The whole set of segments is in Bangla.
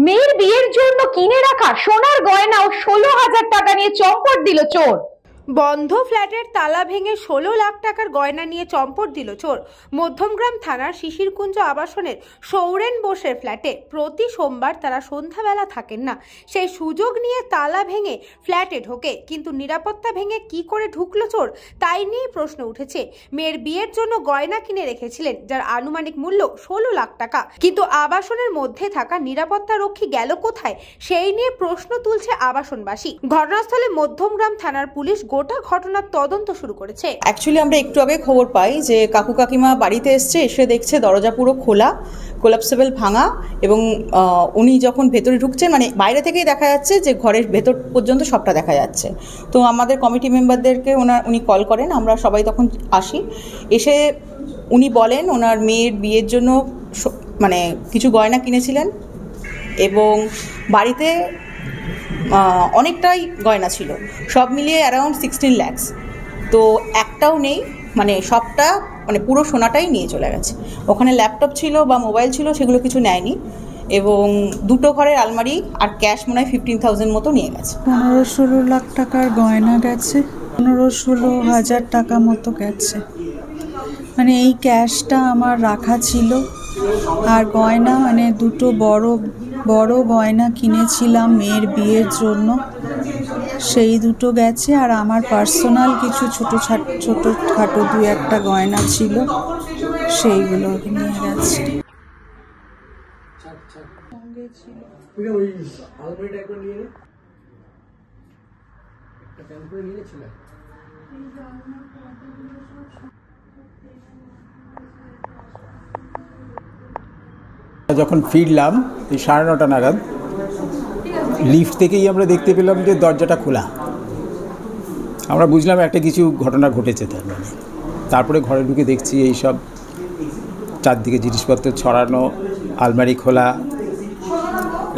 মেয়ের বিয়ের জন্য কিনে রাখা সোনার গয়না ও 16,000 টাকা নিয়ে চম্পট দিল চোর। বন্ধ ফ্ল্যাটের তালা ভেঙে 16 লাখ টাকার গয়না নিয়ে চম্পট দিল চোর। মধ্যমগ্রাম থানার শিশিরকুঞ্জ আবাসনের সৌরেন বোসের ফ্ল্যাটে প্রতি সোমবার তারা সন্ধ্যাবেলা থাকেন না। সেই সুযোগ নিয়ে তালা ভেঙে ফ্ল্যাটে ঢোকে, কিন্তু নিরাপত্তা ভেঙে কি করে ঢুকলো চোর তাই নিয়ে প্রশ্ন উঠেছে। মেয়ের বিয়ের জন্য গয়না কিনে রেখেছিলেন যার আনুমানিক মূল্য 16 লাখ টাকা, কিন্তু আবাসনের মধ্যে থাকা নিরাপত্তা রক্ষী গেল কোথায় সেই নিয়ে প্রশ্ন তুলছে আবাসনবাসী। ঘটনাস্থলে মধ্যমগ্রাম থানার পুলিশ গোটা ঘটনার তদন্ত শুরু করেছে। অ্যাকচুয়ালি আমরা একটু আগে খবর পাই যে কাকু কাকিমা বাড়িতে এসছে, এসে দেখছে দরজা পুরো খোলা, কোলাপসেবল ভাঙা, এবং উনি যখন ভেতরে ঢুকছেন মানে বাইরে থেকেই দেখা যাচ্ছে যে ঘরের ভেতর পর্যন্ত সবটা দেখা যাচ্ছে। তো আমাদের কমিটি মেম্বারদেরকে উনি কল করেন, আমরা সবাই তখন আসি। এসে উনি বলেন ওনার মেয়ের বিয়ের জন্য মানে কিছু গয়না কিনেছিলেন এবং বাড়িতে অনেকটাই গয়না ছিল, সব মিলিয়ে অ্যারাউন্ড 16 lakhs। তো একটাও নেই, মানে সবটা মানে পুরো সোনাটাই নিয়ে চলে গেছে। ওখানে ল্যাপটপ ছিল বা মোবাইল ছিল, সেগুলো কিছু নেয়নি, এবং দুটো ঘরের আলমারি আর ক্যাশ মনে হয় 15,000 মতো নিয়ে গেছে। 15-16 লাখ টাকার গয়না গেছে, 15-16 হাজার টাকা মতো গেছে। মানে এই ক্যাশটা আমার রাখা ছিল, আর গয়না মানে দুটো বড় গয়না কিনেছিলাম মেয়ের বিয়ের জন্য, সেই দুটো গেছে। আর আমার পার্সোনাল কিছু ছোটোখাটো 2-1টা গয়না ছিল, সেইগুলো নিয়ে গেছে। যখন ফিরলাম এই 9:30 নাগাদ, লিফট থেকেই আমরা দেখতে পেলাম যে দরজাটা খোলা। আমরা বুঝলাম একটা কিছু ঘটনা ঘটেছে তার মানে। তারপরে ঘরে ঢুকে দেখছি এইসব চারদিকে জিনিসপত্র ছড়ানো, আলমারি খোলা,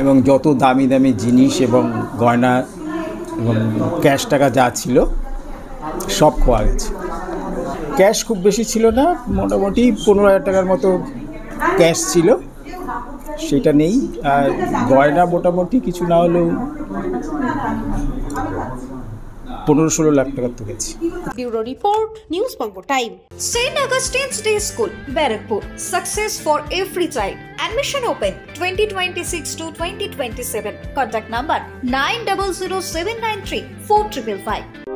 এবং যত দামি দামি জিনিস এবং গয়না এবং ক্যাশ টাকা যা ছিল সব খোয়া গেছে। ক্যাশ খুব বেশি ছিল না, মোটামুটি 15,000 টাকার মতো ক্যাশ ছিল, সেটা নেই। আর গয়না মোটামুটি কিছু না হলেও 15-16 লাখ টাকার তো গেছে। Bureau report, news Bangla time. St. Augustine's Day School, Barakpur. Success for every child. Admission open 2026 to 2027. Contact number 900793 4555.